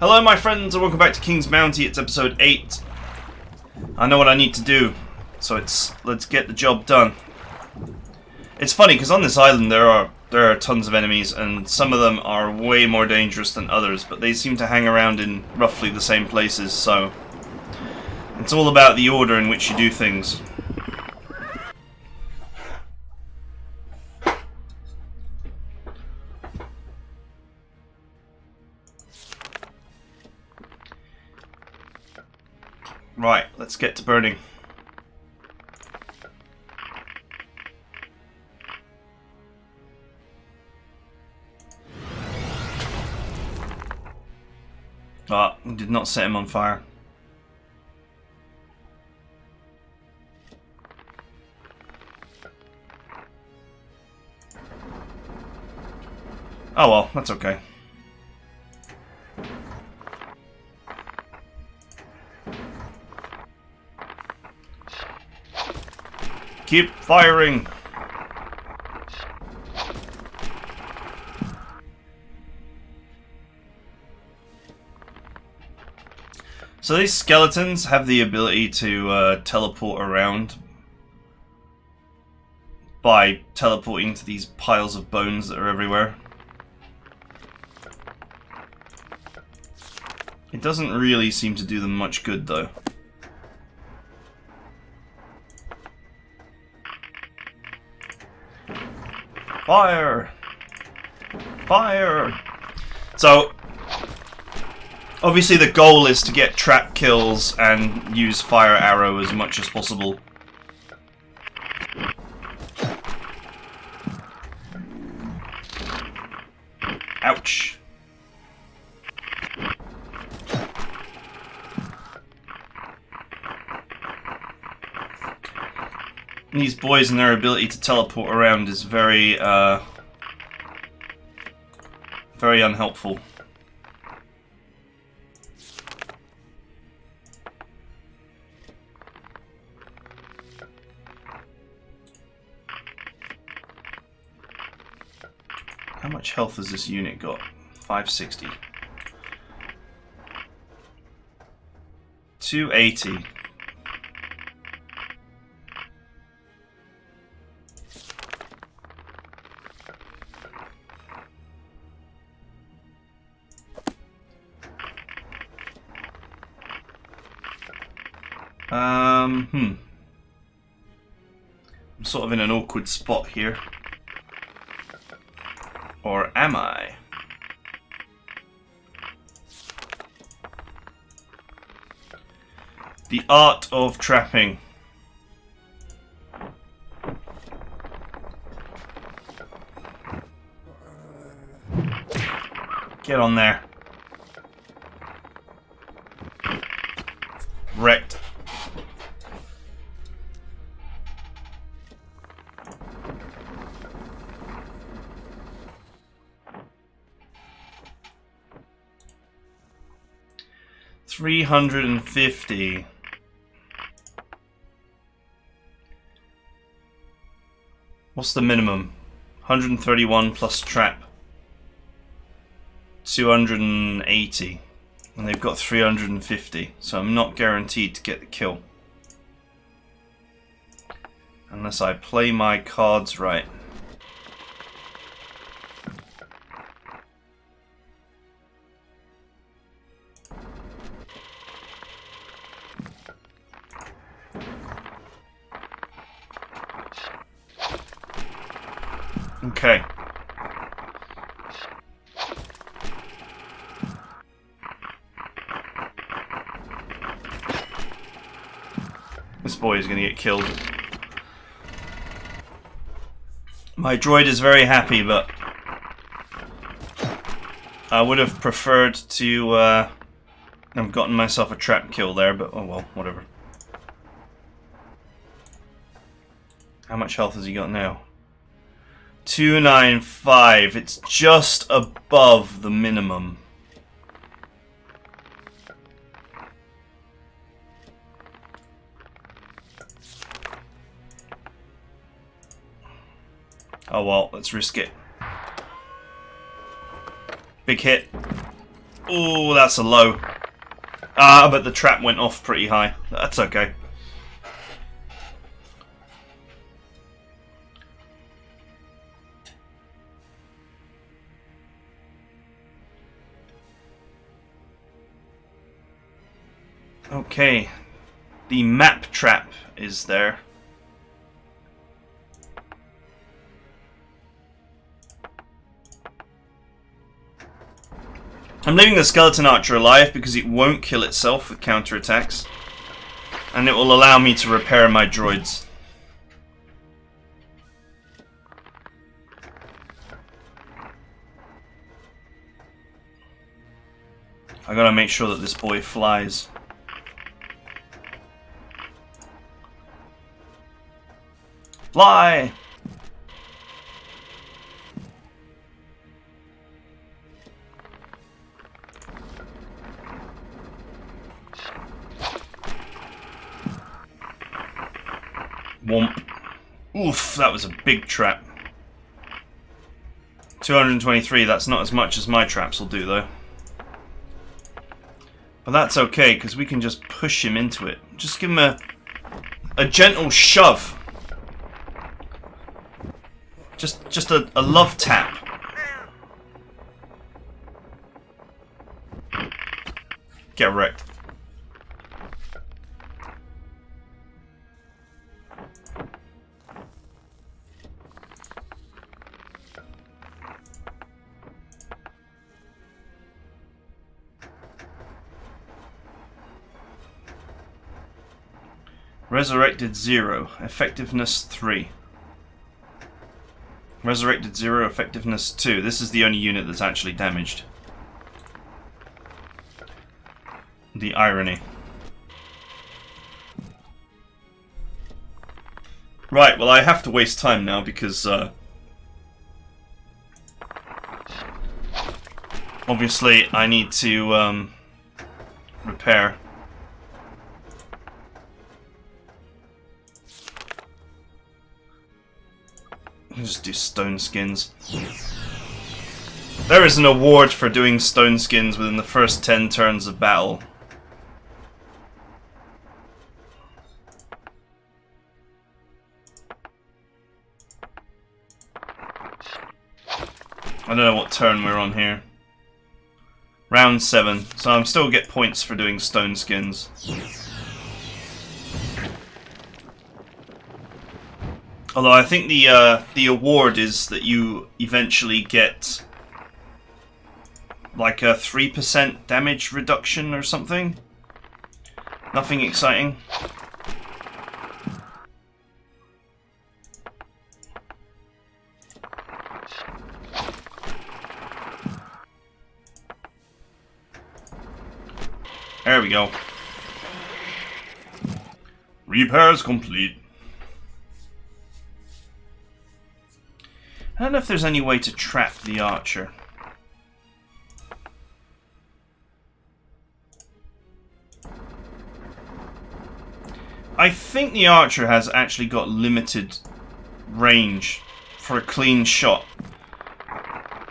Hello my friends and welcome back to King's Bounty. It's episode 8. I know what I need to do, so let's get the job done. It's funny because on this island there are tons of enemies and some of them are way more dangerous than others, but they seem to hang around in roughly the same places, so it's all about the order in which you do things. Right, let's get to burning. Ah, did not set him on fire. Oh well, that's okay. Keep firing! So these skeletons have the ability to teleport around by teleporting to these piles of bones that are everywhere. It doesn't really seem to do them much good though. Fire! Fire! So, obviously the goal is to get trap kills and use fire arrow as much as possible. Ouch! These boys and their ability to teleport around is very unhelpful. How much health has this unit got? 560. 280. I'm sort of in an awkward spot here. Or am I? The art of trapping. Get on there. Wrecked. $350. What's the minimum? 131 plus trap. 280. And they've got 350. So I'm not guaranteed to get the kill. Unless I play my cards right. Okay. This boy is going to get killed. My droid is very happy, but I would have preferred to have gotten myself a trap kill there, but oh well, whatever. How much health has he got now? 295. It's just above the minimum. Oh well, let's risk it. Big hit. Oh, that's a low. Ah, but the trap went off pretty high. That's okay. Okay. The map trap is there. I'm leaving the skeleton archer alive because it won't kill itself with counterattacks. And it will allow me to repair my droids. I gotta make sure that this boy flies. Fly! Womp. Oof, that was a big trap. 223, that's not as much as my traps will do though. But that's okay, because we can just push him into it. Just give him a gentle shove. Just a love tap. Get wrecked. Resurrected 0, effectiveness 3. Resurrected 0, effectiveness 2. This is the only unit that's actually damaged. The irony. Right, well I have to waste time now because obviously I need to repair. Just do stone skins. There is an award for doing stone skins within the first 10 turns of battle. I don't know what turn we're on here. Round 7, so I'm still get points for doing stone skins. Although I think the award is that you eventually get like a 3% damage reduction or something. Nothing exciting. There we go. Repairs complete. I don't know if there's any way to trap the archer. I think the archer has actually got limited range for a clean shot.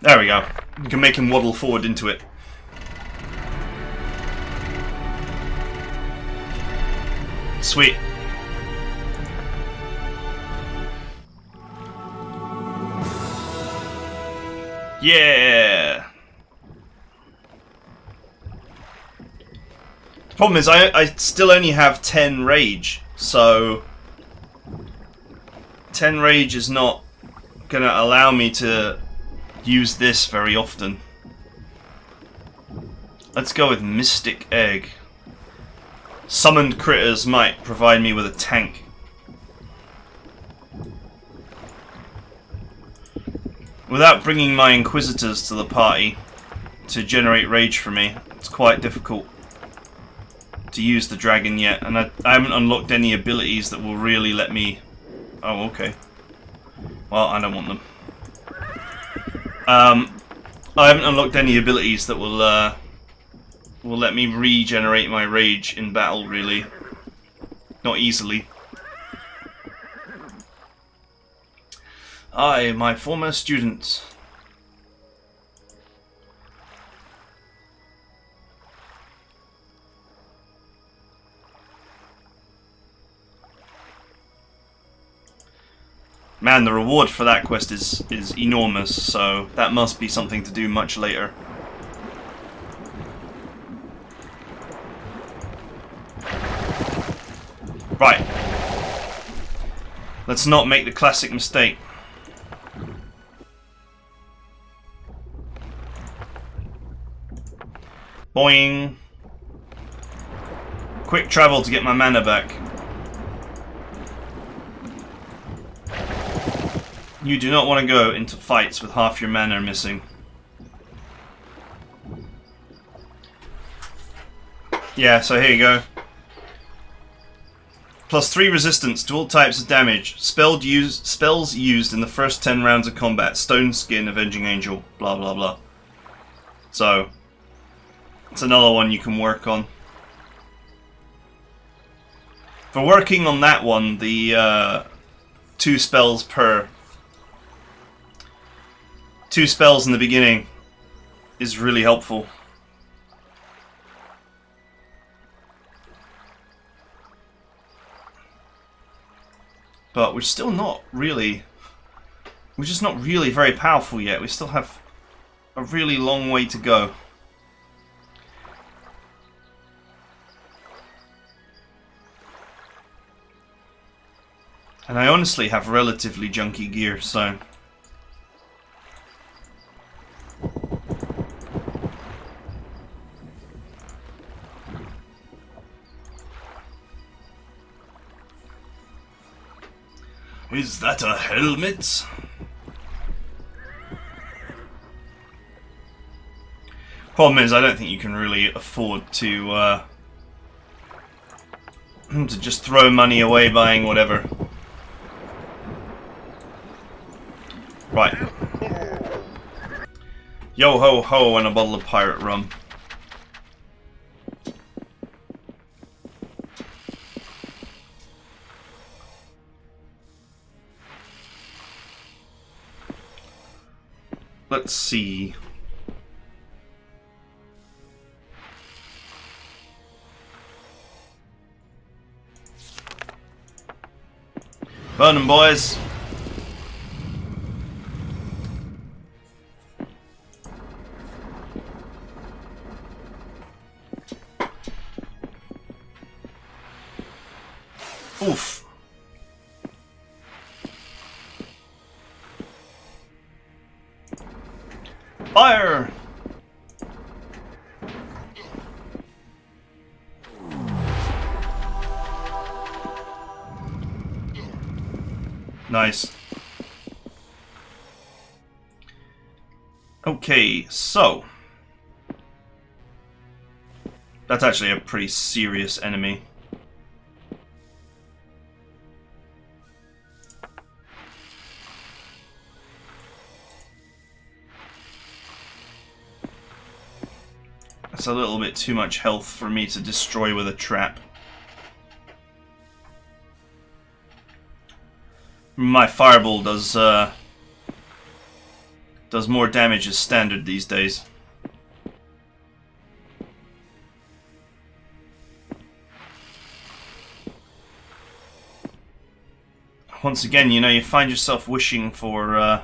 There we go. You can make him waddle forward into it. Sweet. Yeah! The problem is I still only have 10 rage, so 10 rage is not gonna allow me to use this very often. Let's go with Mystic Egg. Summoned critters might provide me with a tank. Without bringing my Inquisitors to the party to generate rage for me, it's quite difficult to use the dragon yet, and I haven't unlocked any abilities that will really let me... Oh, okay. Well, I don't want them. I haven't unlocked any abilities that will let me regenerate my rage in battle, really. Not easily. I, my former student. Man, the reward for that quest is enormous, so that must be something to do much later. Right. Let's not make the classic mistake. Boing. Quick travel to get my mana back. You do not want to go into fights with half your mana missing. Yeah, so here you go. +3 resistance to all types of damage. Spells used in the first 10 rounds of combat. Stone Skin, Avenging Angel, blah blah blah. So, it's another one you can work on. For working on that one, the 2 spells in the beginning is really helpful. But we're still not really... We're just not really very powerful yet. We still have a really long way to go. And I honestly have relatively junky gear, so... Is that a helmet? Problem is, I don't think you can really afford to just throw money away buying whatever. Right. Yo ho ho and a bottle of pirate rum. Let's see. Burn 'em, boys. Oof. Fire! Nice. Okay, so that's actually a pretty serious enemy. That's a little bit too much health for me to destroy with a trap. My fireball does more damage as standard these days. Once again, you know, you find yourself wishing for a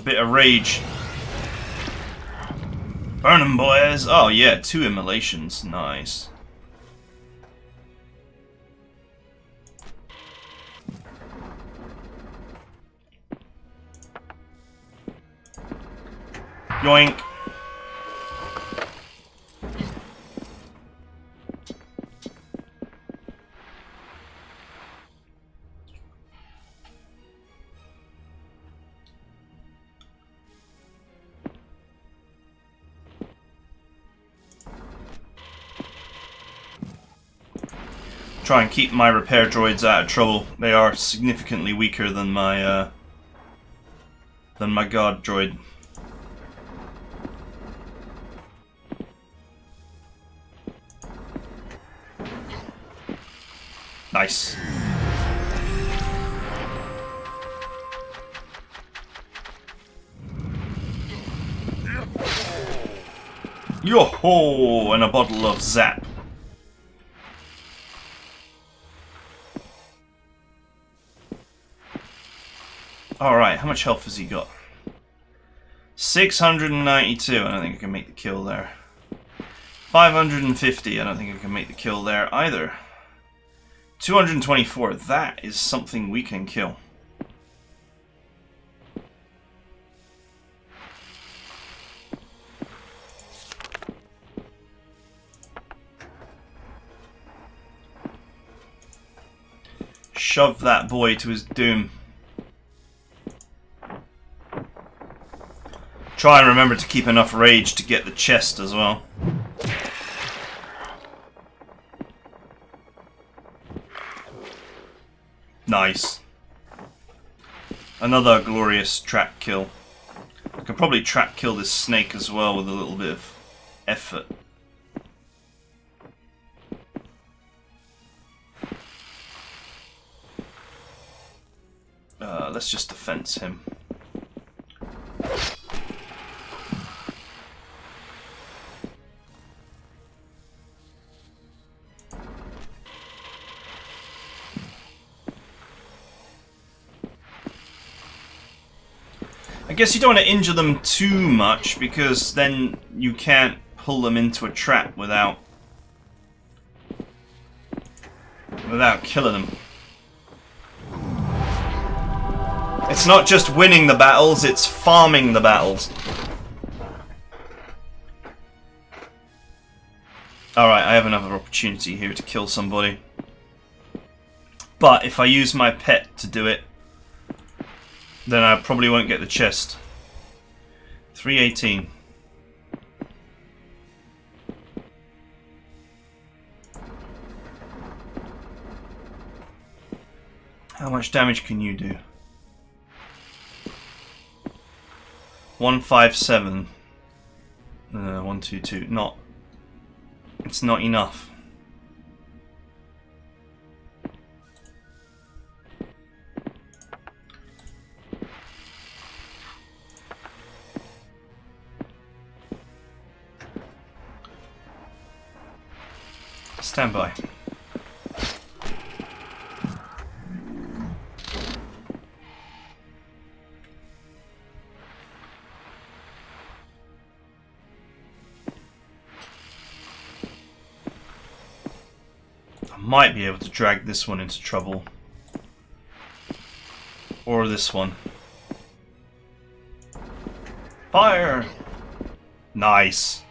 bit of rage. Burn 'em, boys! Oh yeah, 2 immolations. Nice. Yoink. Try and keep my repair droids out of trouble. They are significantly weaker than my guard droid. Nice. Yo-ho! And a bottle of Zap. Alright, how much health has he got? 692. I don't think I can make the kill there. 550. I don't think I can make the kill there either. 224. That is something we can kill. Shove that boy to his doom. Try and remember to keep enough rage to get the chest as well. Nice. Another glorious trap kill. I can probably trap kill this snake as well with a little bit of effort. Let's just defense him. I guess you don't want to injure them too much, because then you can't pull them into a trap without killing them. It's not just winning the battles, it's farming the battles. Alright, I have another opportunity here to kill somebody. But if I use my pet to do it, then I probably won't get the chest. 318. How much damage can you do? 157. 122. Not. It's not enough. Stand by. I might be able to drag this one into trouble. Or this one. Fire! Nice.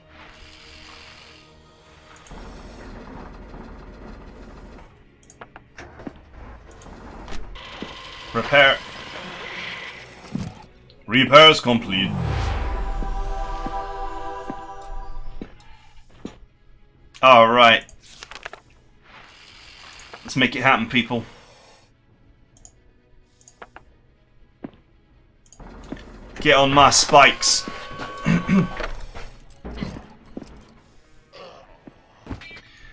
Repair. Repairs complete. Alright. Let's make it happen, people. Get on my spikes.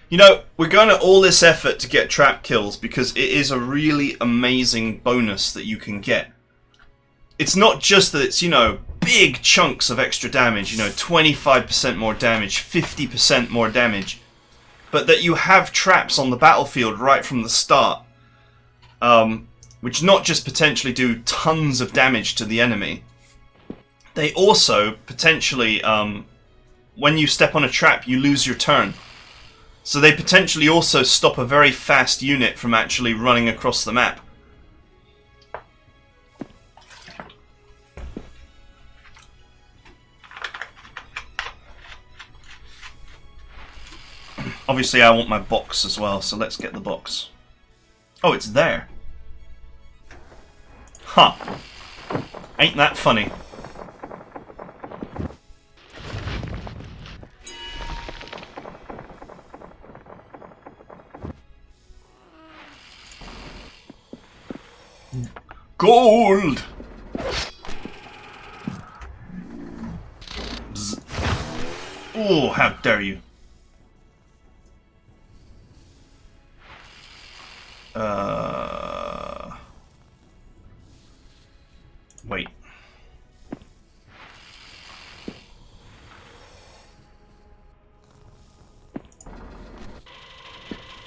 You know, we're going to all this effort to get trap kills because it is a really amazing bonus that you can get. It's not just that it's, you know, big chunks of extra damage, you know, 25% more damage, 50% more damage, but that you have traps on the battlefield right from the start, which not just potentially do tons of damage to the enemy, they also potentially, when you step on a trap, you lose your turn. So they potentially also stop a very fast unit from actually running across the map. Obviously I want my box as well, so let's get the box. Oh, it's there. Huh. Ain't that funny? Gold! Bzz. Oh, how dare you. Wait.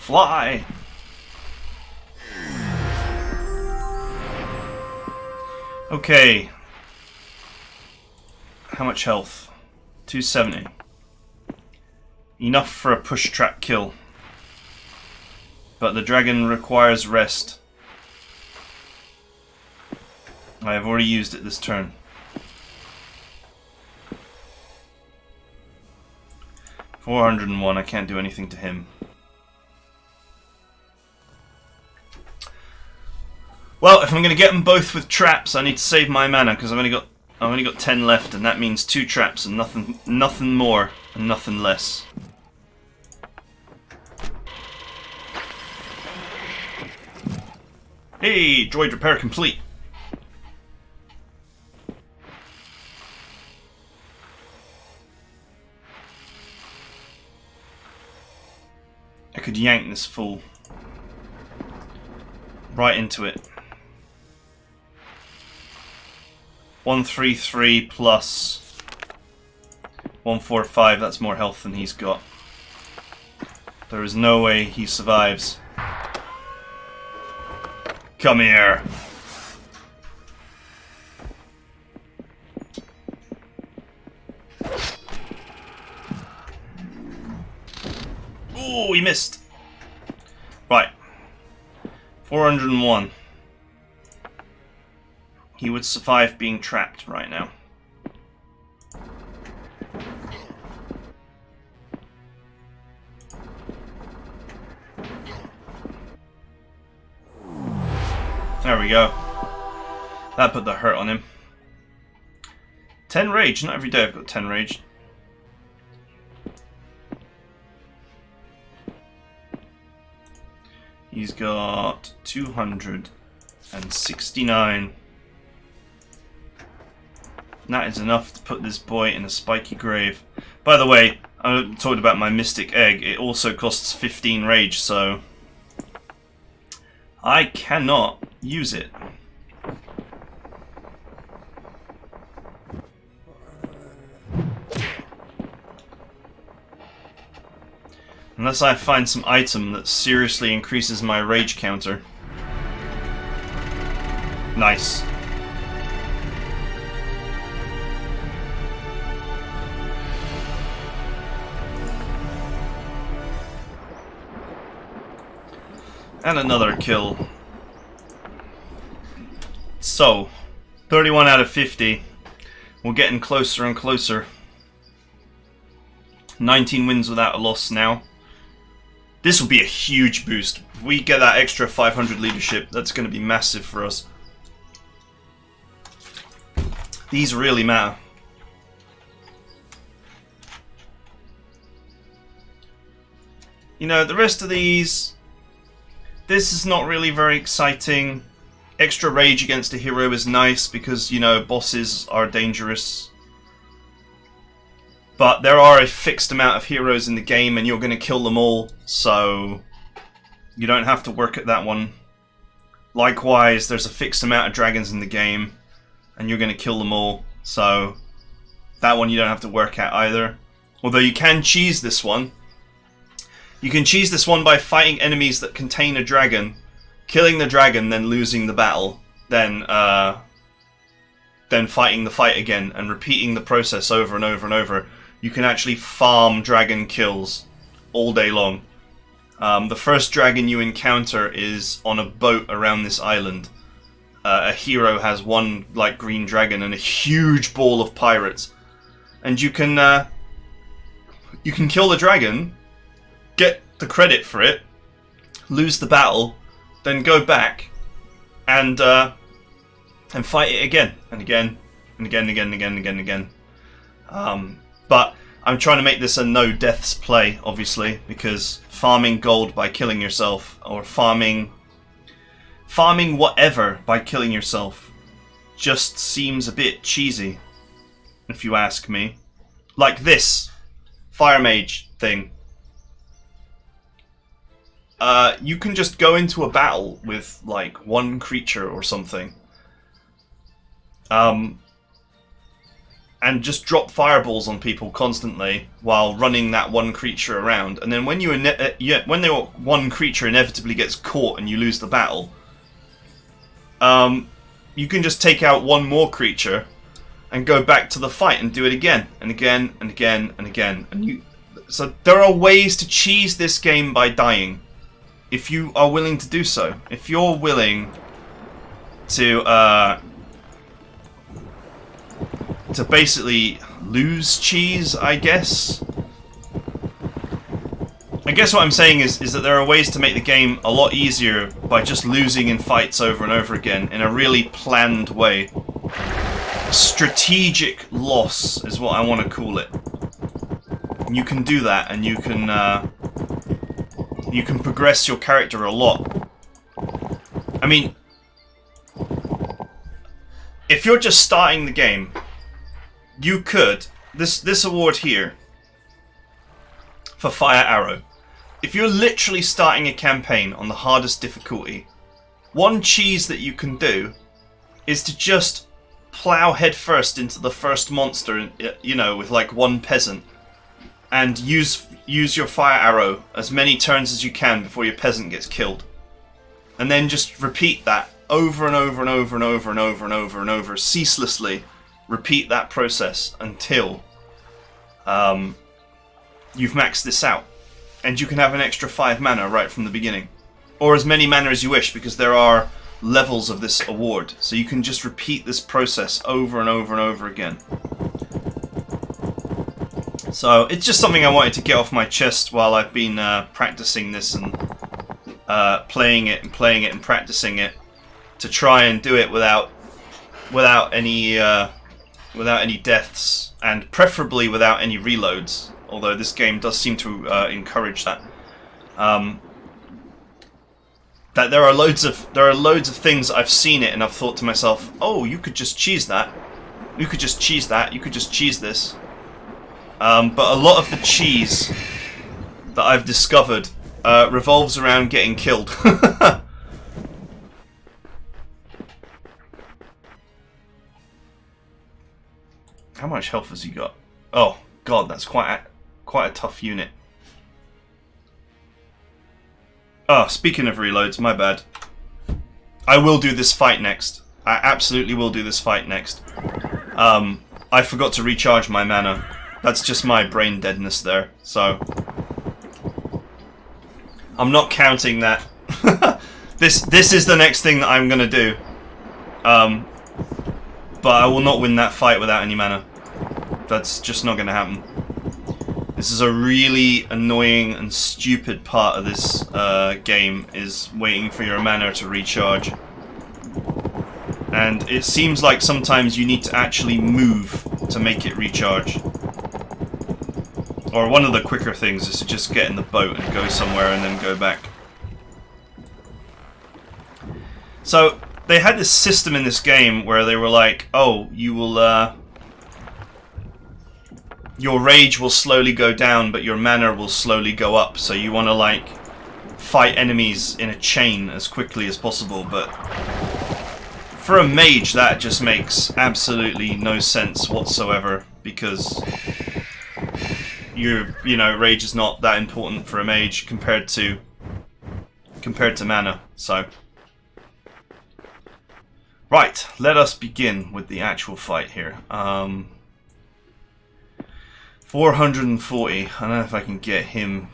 Fly! Okay. How much health? 270. Enough for a push trap kill. But the dragon requires rest. I have already used it this turn. $401, I can't do anything to him. Well, if I'm going to get them both with traps, I need to save my mana because I've only got 10 left, and that means 2 traps and nothing more and nothing less. Hey, droid repair complete. I could yank this fool right into it. 133 plus 145, that's more health than he's got. There is no way he survives. Come here. Ooh, he missed. Right. 401. He would survive being trapped right now. There we go. That put the hurt on him. 10 rage. Not every day I've got 10 rage. He's got 269. That is enough to put this boy in a spiky grave. By the way, I talked about my mystic egg. It also costs 15 rage, so I cannot use it. Unless I find some item that seriously increases my rage counter. Nice. And another kill. So, 31 out of 50. We're getting closer and closer. 19 wins without a loss now. This will be a huge boost. If we get that extra 500 leadership, that's going to be massive for us. These really matter. You know, the rest of these, this is not really very exciting. Extra rage against a hero is nice because, you know, bosses are dangerous. But there are a fixed amount of heroes in the game and you're going to kill them all, so you don't have to work at that one. Likewise, there's a fixed amount of dragons in the game and you're going to kill them all, so that one you don't have to work at either. Although you can cheese this one. You can cheese this one by fighting enemies that contain a dragon, killing the dragon, then losing the battle, then fighting the fight again and repeating the process over and over and over. You can actually farm dragon kills all day long. The first dragon you encounter is on a boat around this island. A hero has one like green dragon and a huge ball of pirates, and you can kill the dragon, get the credit for it, lose the battle, then go back and fight it again and again and again and again and again and again and again. But I'm trying to make this a no deaths play, obviously, because farming gold by killing yourself, or farming whatever by killing yourself, just seems a bit cheesy, if you ask me. Like this Fire Mage thing. You can just go into a battle with like one creature or something. and just drop fireballs on people constantly while running that one creature around. And then when when the one creature inevitably gets caught and you lose the battle, you can just take out one more creature and go back to the fight and do it again and again and again and again. So there are ways to cheese this game by dying, if you are willing to do so. If you're willing to basically lose cheese, I guess. I guess what I'm saying is that there are ways to make the game a lot easier by just losing in fights over and over again in a really planned way. Strategic loss is what I want to call it. You can do that, and you can progress your character a lot. I mean, if you're just starting the game, you could this award here for Fire Arrow. If you're literally starting a campaign on the hardest difficulty, one cheese that you can do is to just plow headfirst into the first monster, you know, with like one peasant, and use your fire arrow as many turns as you can before your peasant gets killed, and then just repeat that over and over and over and over and over and over and over, ceaselessly repeat that process until you've maxed this out, and you can have an extra 5 mana right from the beginning, or as many mana as you wish, because there are levels of this award, so you can just repeat this process over and over and over again. So it's just something I wanted to get off my chest while I've been practicing this and playing it and practicing it, to try and do it without any deaths, and preferably without any reloads. Although this game does seem to encourage that. That there are loads of things I've seen it and I've thought to myself, oh, you could just cheese that. You could just cheese that. You could just cheese this. But a lot of the cheese that I've discovered revolves around getting killed. How much health has he got? Oh god, that's quite a tough unit. Oh, speaking of reloads, my bad. I will do this fight next. I absolutely will do this fight next. I forgot to recharge my mana. That's just my brain deadness there, so I'm not counting that. This is the next thing that I'm gonna do. But I will not win that fight without any mana. That's just not gonna happen. This is a really annoying and stupid part of this game, is waiting for your mana to recharge. And it seems like sometimes you need to actually move to make it recharge. Or one of the quicker things is to just get in the boat and go somewhere and then go back. So they had this system in this game where they were like, oh, you will your rage will slowly go down, but your mana will slowly go up. So you want to like fight enemies in a chain as quickly as possible. But for a mage, that just makes absolutely no sense whatsoever, because you know, rage is not that important for a mage compared to mana. So right, let us begin with the actual fight here. 440. I don't know if I can get him.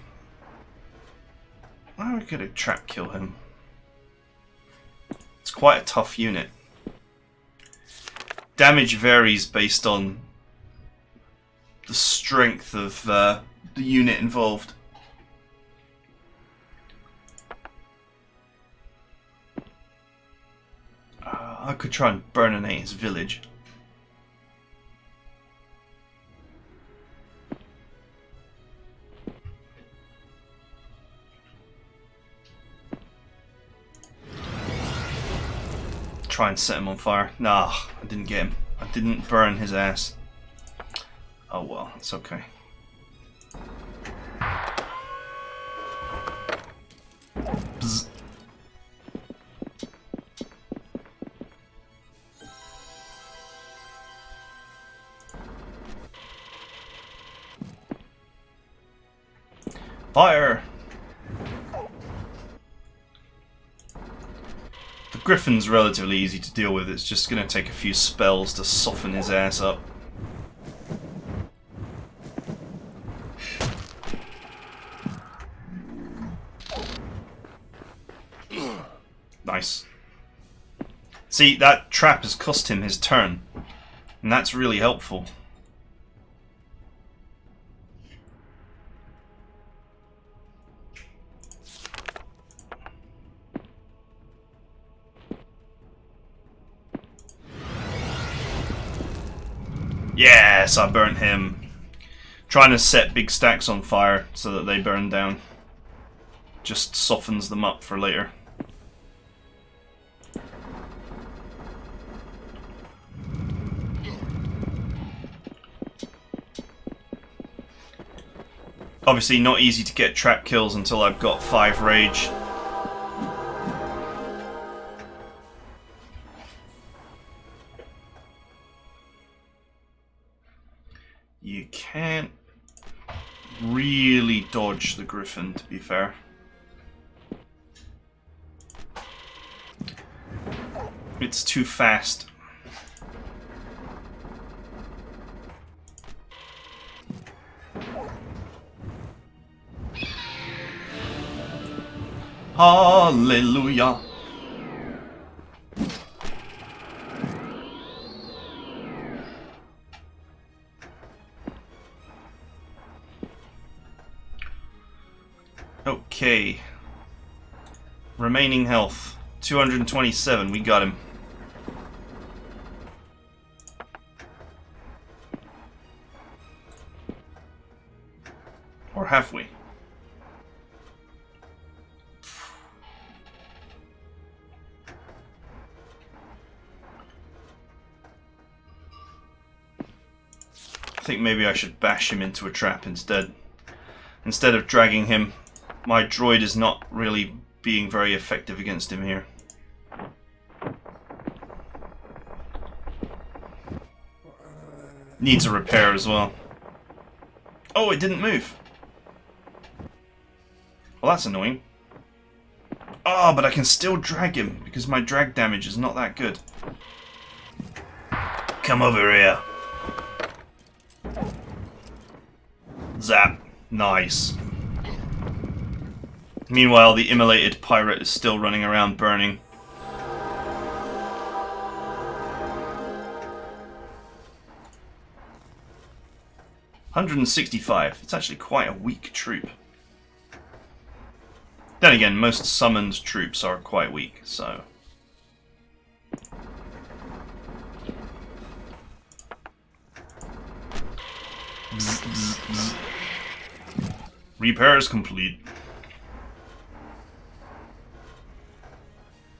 I could trap kill him. It's quite a tough unit. Damage varies based on the strength of the unit involved. I could try and burninate his village. Try and set him on fire. Nah, I didn't get him. I didn't burn his ass. Oh well, it's okay. Bzz. Fire! The Griffin's relatively easy to deal with. It's just going to take a few spells to soften his ass up. Nice. See, that trap has cost him his turn. And that's really helpful. Yes, I burnt him. Trying to set big stacks on fire so that they burn down. Just softens them up for later. Obviously not easy to get trap kills until I've got 5 rage. You can't really dodge the Griffin, to be fair. It's too fast. Hallelujah. Okay. Remaining health. 227. We got him. Or have we? I think maybe I should bash him into a trap instead. Instead of dragging him. My droid is not really being very effective against him here. Needs a repair as well. Oh, it didn't move. Well, that's annoying. Oh, but I can still drag him because my drag damage is not that good. Come over here. Zap. Nice. Meanwhile, the immolated pirate is still running around burning. $165. It's actually quite a weak troop. Then again, most summoned troops are quite weak, so... Bzz, bzz, bzz. Repairs complete.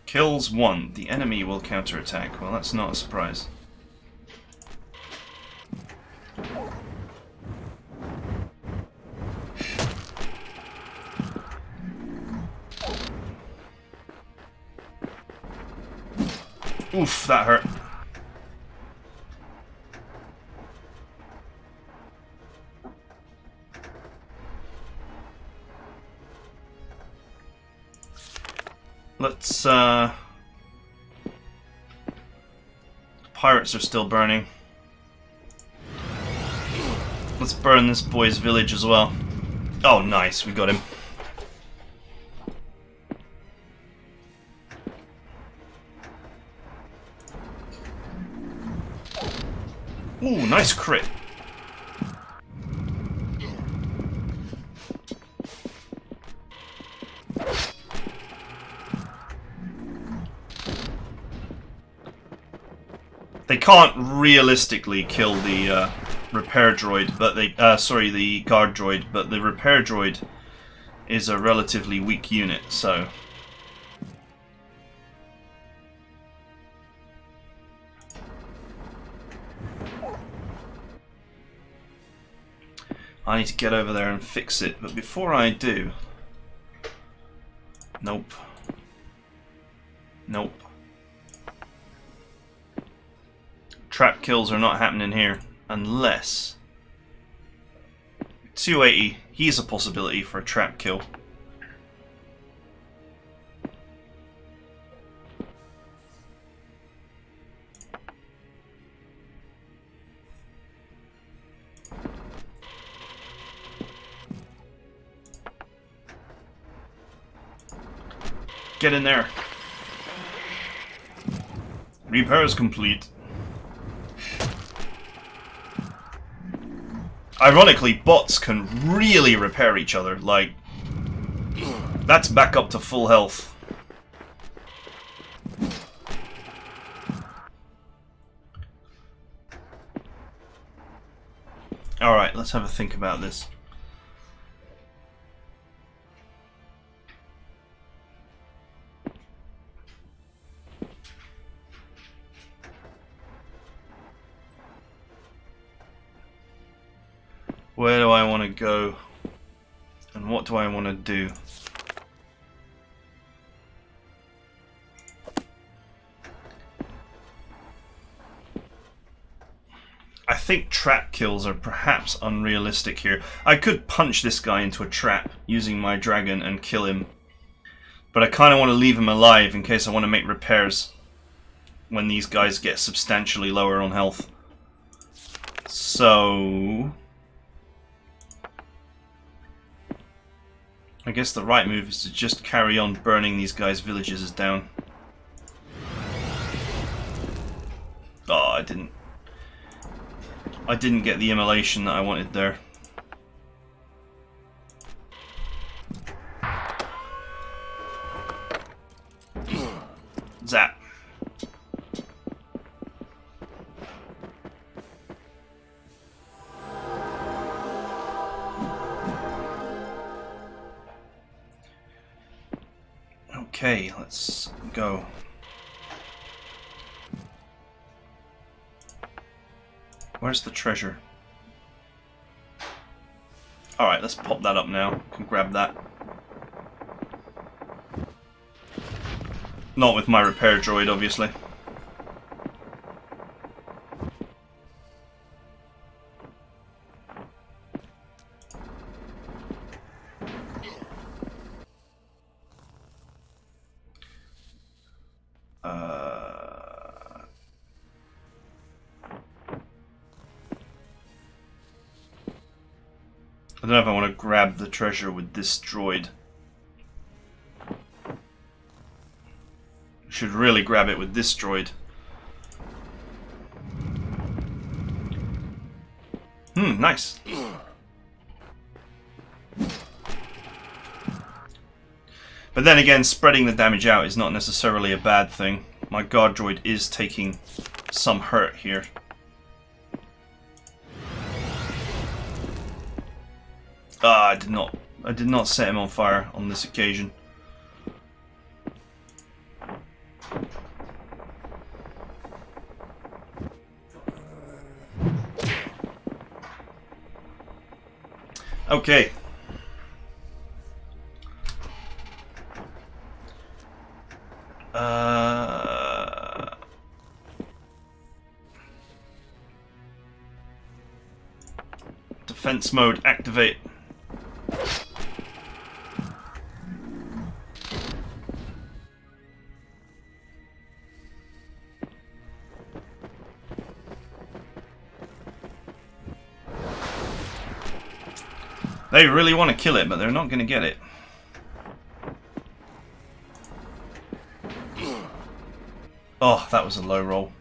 Kills 1. The enemy will counterattack. Well, that's not a surprise. Oof, that hurt. Let's, pirates are still burning. Let's burn this boy's village as well. Oh, nice, we got him. Ooh, nice crit. They can't realistically kill the repair droid, but they sorry, the guard droid, but the repair droid is a relatively weak unit, so I need to get over there and fix it, but before I do... Nope. Nope. Trap kills are not happening here, unless 280. He's a possibility for a trap kill. Get in there. Repairs complete. Ironically, bots can really repair each other. Like, that's back up to full health. Alright, let's have a think about this. Where do I want to go? And what do I want to do? I think trap kills are perhaps unrealistic here. I could punch this guy into a trap using my dragon and kill him. But I kind of want to leave him alive in case I want to make repairs when these guys get substantially lower on health. So I guess the right move is to just carry on burning these guys' villages down. Oh, I didn't get the immolation that I wanted there. Zap. Okay, let's go. Where's the treasure? Alright, let's pop that up now. Can grab that. Not with my repair droid, obviously. I don't know if I want to grab the treasure with this droid. Should really grab it with this droid. Nice. But then again, spreading the damage out is not necessarily a bad thing. My guard droid is taking some hurt here. Ah, I did not set him on fire on this occasion. Okay. Defense mode activate. They really want to kill it, but they're not going to get it. Oh, that was a low roll.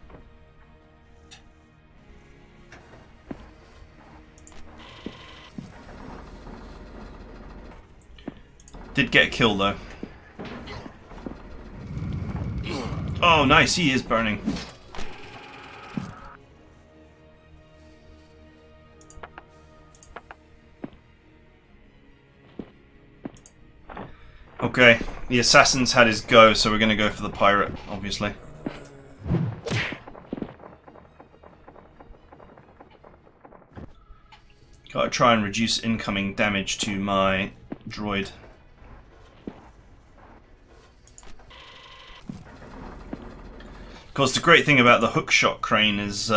Did get a kill though. Oh, nice, he is burning. Okay, the assassin's had his go, so we're going to go for the pirate, obviously. Gotta try and reduce incoming damage to my droid. Of course, the great thing about the hookshot crane is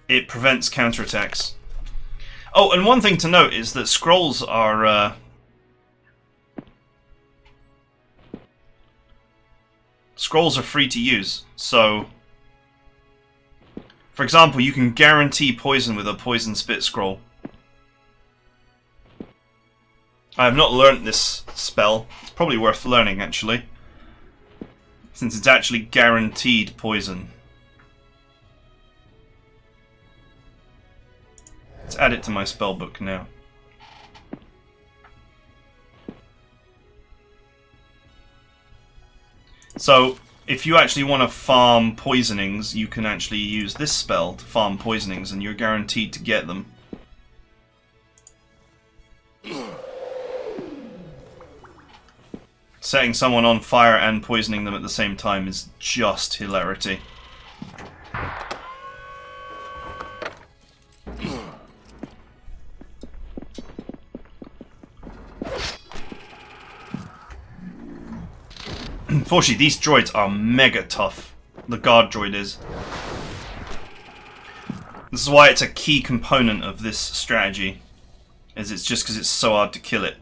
it prevents counterattacks. Oh, and one thing to note is that scrolls are free to use. So, for example, you can guarantee poison with a poison spit scroll. I have not learnt this spell. It's probably worth learning, actually, since it's actually guaranteed poison. Let's add it to my spellbook now. So, if you actually want to farm poisonings, you can actually use this spell to farm poisonings, and you're guaranteed to get them. Setting someone on fire and poisoning them at the same time is just hilarity. Unfortunately, these droids are mega tough. The guard droid is. This is why it's a key component of this strategy. It's just because it's so hard to kill it.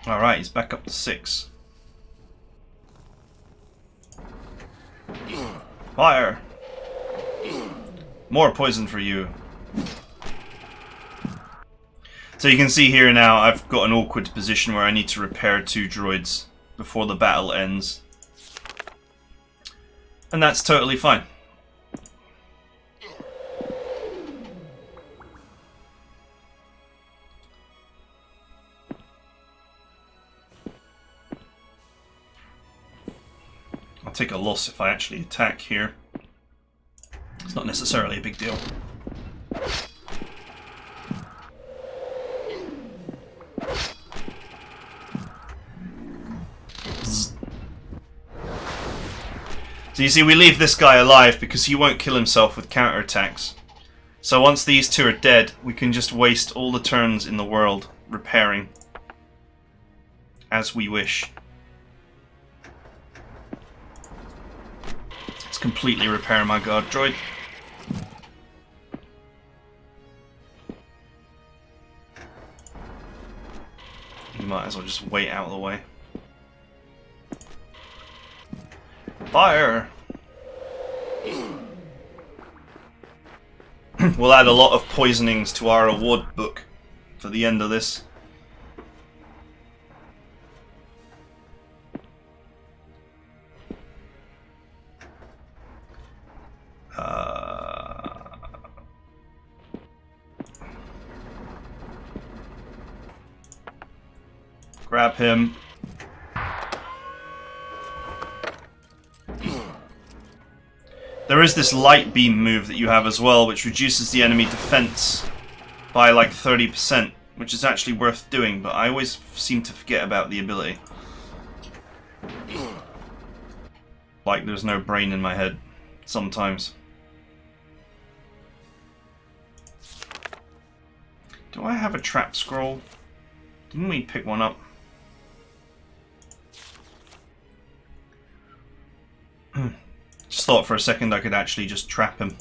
Alright, he's back up to 6. Fire! More poison for you. So you can see here now I've got an awkward position where I need to repair 2 droids before the battle ends. And that's totally fine. I'll take a loss if I actually attack here. It's not necessarily a big deal. So you see, we leave this guy alive because he won't kill himself with counterattacks. So once these 2 are dead, we can just waste all the turns in the world repairing as we wish. Let's completely repair my guard droid. You might as well just wait out of the way. Fire! We'll add a lot of poisonings to our award book for the end of this. Grab him. There is this light beam move that you have as well, which reduces the enemy defense by like 30%, which is actually worth doing, but I always seem to forget about the ability. Like there's no brain in my head sometimes. Do I have a trap scroll? Didn't we pick one up? Just thought for a second I could actually just trap him.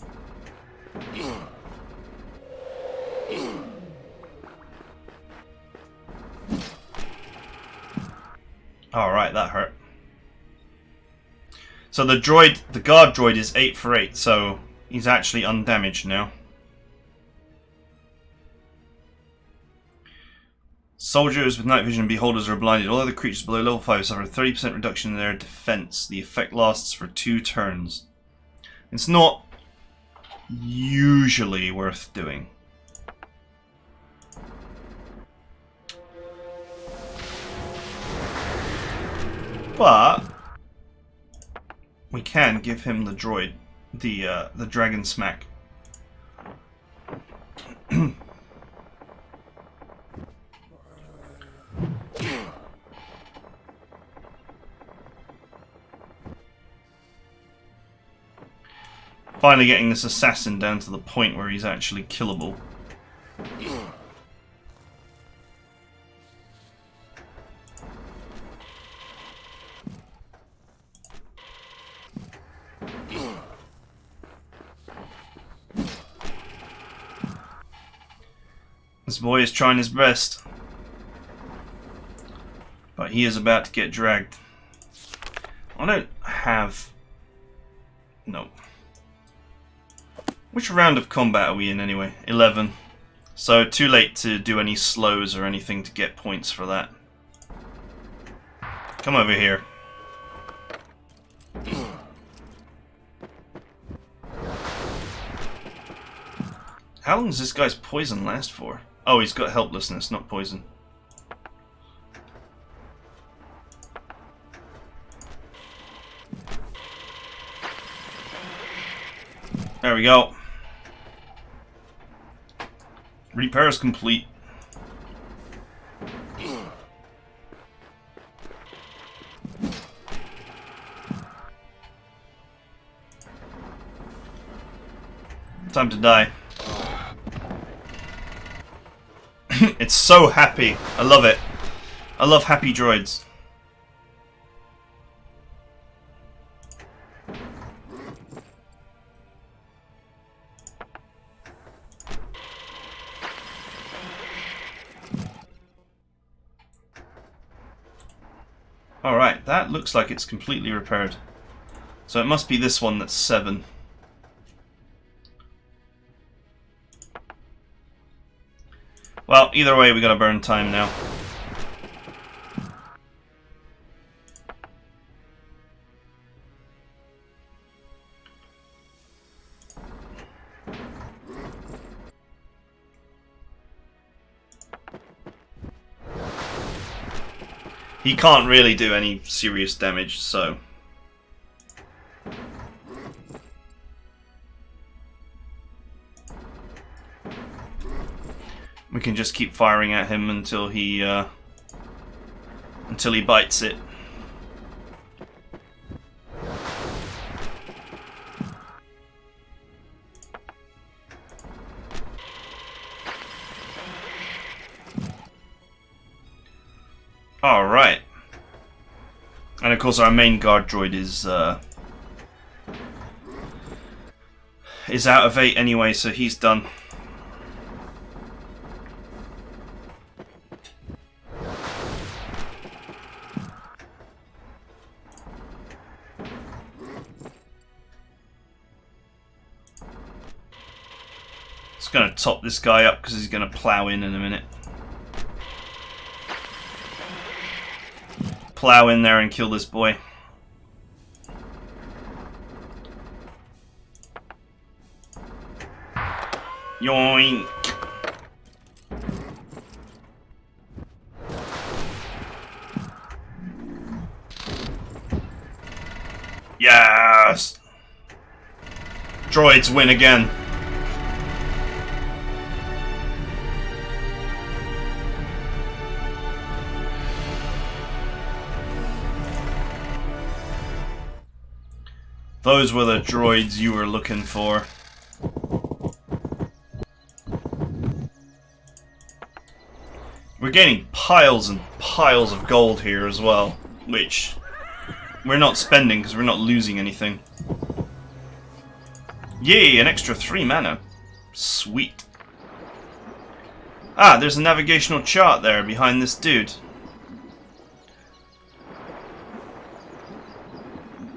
Alright, that hurt. So the droid, the guard droid is 8 for 8, so he's actually undamaged now. Soldiers with night vision and beholders are blinded. All other creatures below level 5 suffer a 30% reduction in their defense. The effect lasts for 2 turns. It's not usually worth doing. But we can give him the droid, the dragon smack. Finally getting this assassin down to the point where he's actually killable. This boy is trying his best. But he is about to get dragged. I don't have... No. Which round of combat are we in anyway? 11. So too late to do any slows or anything to get points for that. Come over here. How long does this guy's poison last for? Oh, he's got helplessness, not poison. There we go. Repair is complete. Time to die. It's so happy. I love it. I love happy droids. Alright, that looks like it's completely repaired. So it must be this one that's 7. Well, either way, we gotta burn time now. He can't really do any serious damage, so... we can just keep firing at him until he bites it. Alright. And of course our main guard droid is out of 8 anyway, so he's done. Just gonna top this guy up because he's gonna plow in a minute. Plow in there and kill this boy. Yoink! Yes! Droids win again. Those were the droids you were looking for. We're gaining piles and piles of gold here as well, which we're not spending because we're not losing anything. Yay, an extra 3 mana. Sweet. Ah, there's a navigational chart there behind this dude.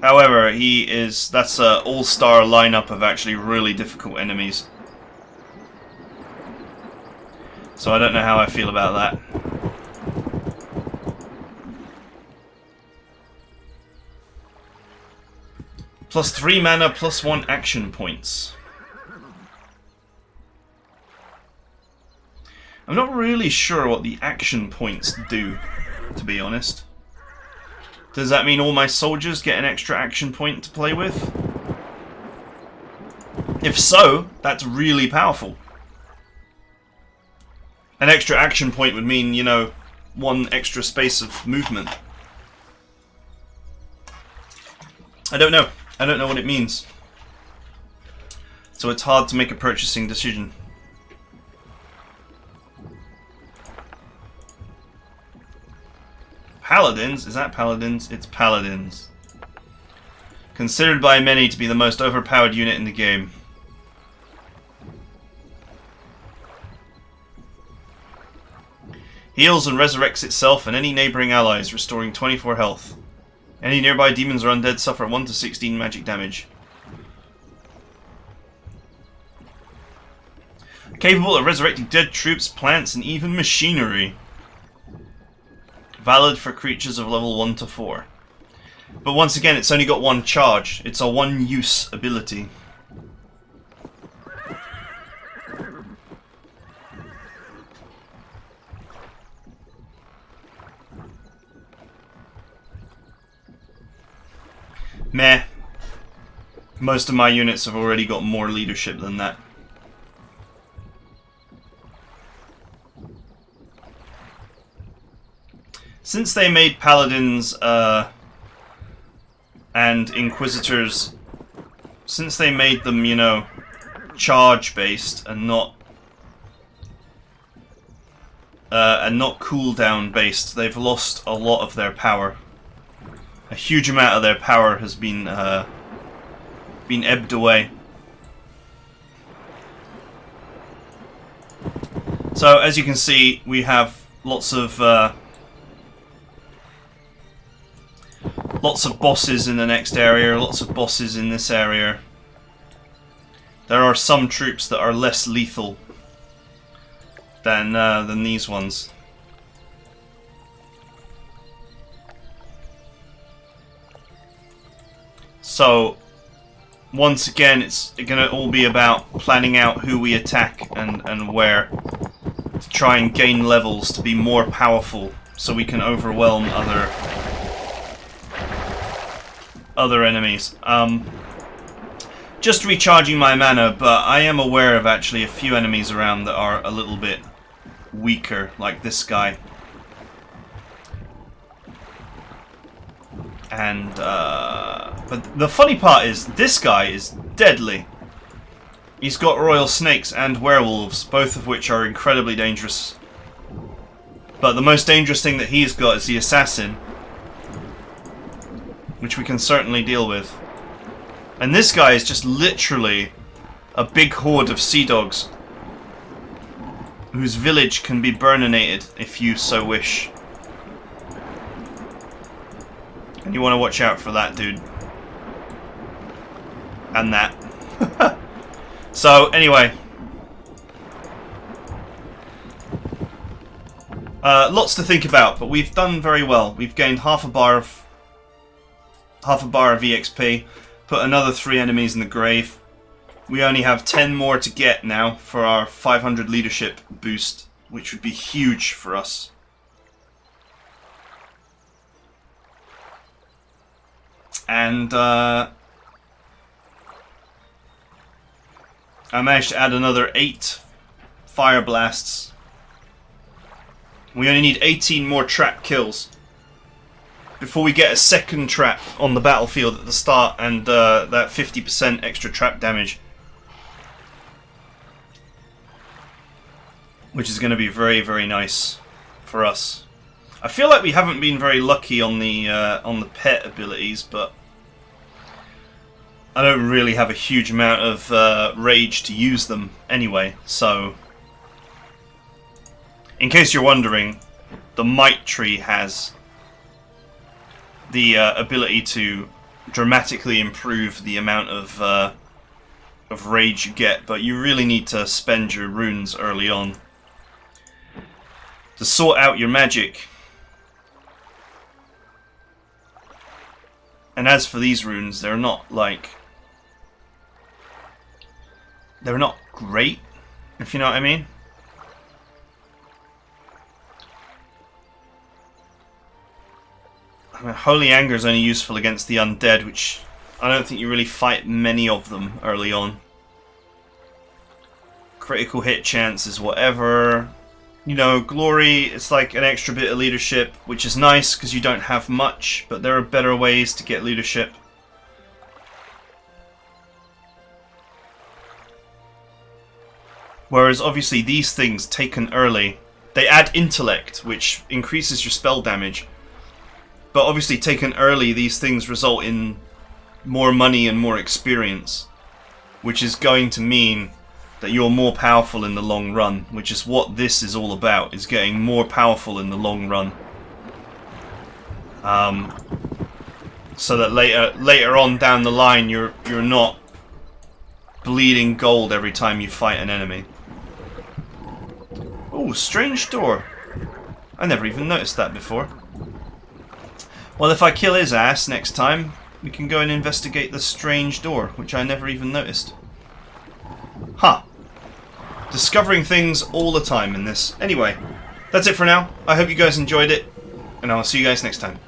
However, that's an all-star lineup of actually really difficult enemies. So I don't know how I feel about that. Plus 3 mana, plus 1 action points. I'm not really sure what the action points do, to be honest. Does that mean all my soldiers get an extra action point to play with? If so, that's really powerful. An extra action point would mean, you know, 1 extra space of movement. I don't know. I don't know what it means. So it's hard to make a purchasing decision. Paladins? Is that Paladins? It's Paladins. Considered by many to be the most overpowered unit in the game. Heals and resurrects itself and any neighbouring allies, restoring 24 health. Any nearby demons or undead suffer 1 to 16 magic damage. Capable of resurrecting dead troops, plants, and even machinery. Valid for creatures of level 1 to 4. But once again, it's only got one charge. It's a one-use ability. Meh. Most of my units have already got more leadership than that. Since they made paladins and inquisitors, since they made them, you know, charge based and not cooldown based, they've lost a lot of their power. A huge amount of their power has been ebbed away. So as you can see, we have lots of bosses in the next area, lots of bosses in this area. There are some troops that are less lethal than these ones. So, once again, it's going to all be about planning out who we attack and where, to try and gain levels to be more powerful, so we can overwhelm other enemies. Just recharging my mana, but I am aware of actually a few enemies around that are a little bit weaker, like this guy. And, but the funny part is, this guy is deadly. He's got royal snakes and werewolves, both of which are incredibly dangerous. But the most dangerous thing that he's got is the assassin, which we can certainly deal with. And this guy is just literally a big horde of sea dogs, whose village can be burninated if you so wish. And you want to watch out for that dude. And that. So, anyway. Lots to think about, but we've done very well. We've gained half a bar of EXP, put another 3 enemies in the grave. We only have 10 more to get now for our 500 leadership boost, which would be huge for us. And I managed to add another 8 fire blasts. We only need 18 more trap kills before we get a second trap on the battlefield at the start, and that 50% extra trap damage, which is going to be very, very nice for us. I feel like we haven't been very lucky on the pet abilities, but I don't really have a huge amount of rage to use them anyway, so in case you're wondering, the Might Tree has the ability to dramatically improve the amount of rage you get, but you really need to spend your runes early on to sort out your magic. And as for these runes, they're not great, if you know what I mean. I mean, Holy Anger is only useful against the undead, which I don't think you really fight many of them early on. Critical hit chance is whatever. You know, Glory, it's like an extra bit of leadership, which is nice because you don't have much, but there are better ways to get leadership. Whereas obviously these things taken early, they add intellect, which increases your spell damage. But obviously taken early, these things result in more money and more experience, which is going to mean that you're more powerful in the long run, which is what this is all about, is getting more powerful in the long run. So that later on down the line you're not bleeding gold every time you fight an enemy. Oh, strange door. I never even noticed that before. Well, if I kill his ass next time, we can go and investigate the strange door, which I never even noticed. Huh. Discovering things all the time in this. Anyway, that's it for now. I hope you guys enjoyed it, and I'll see you guys next time.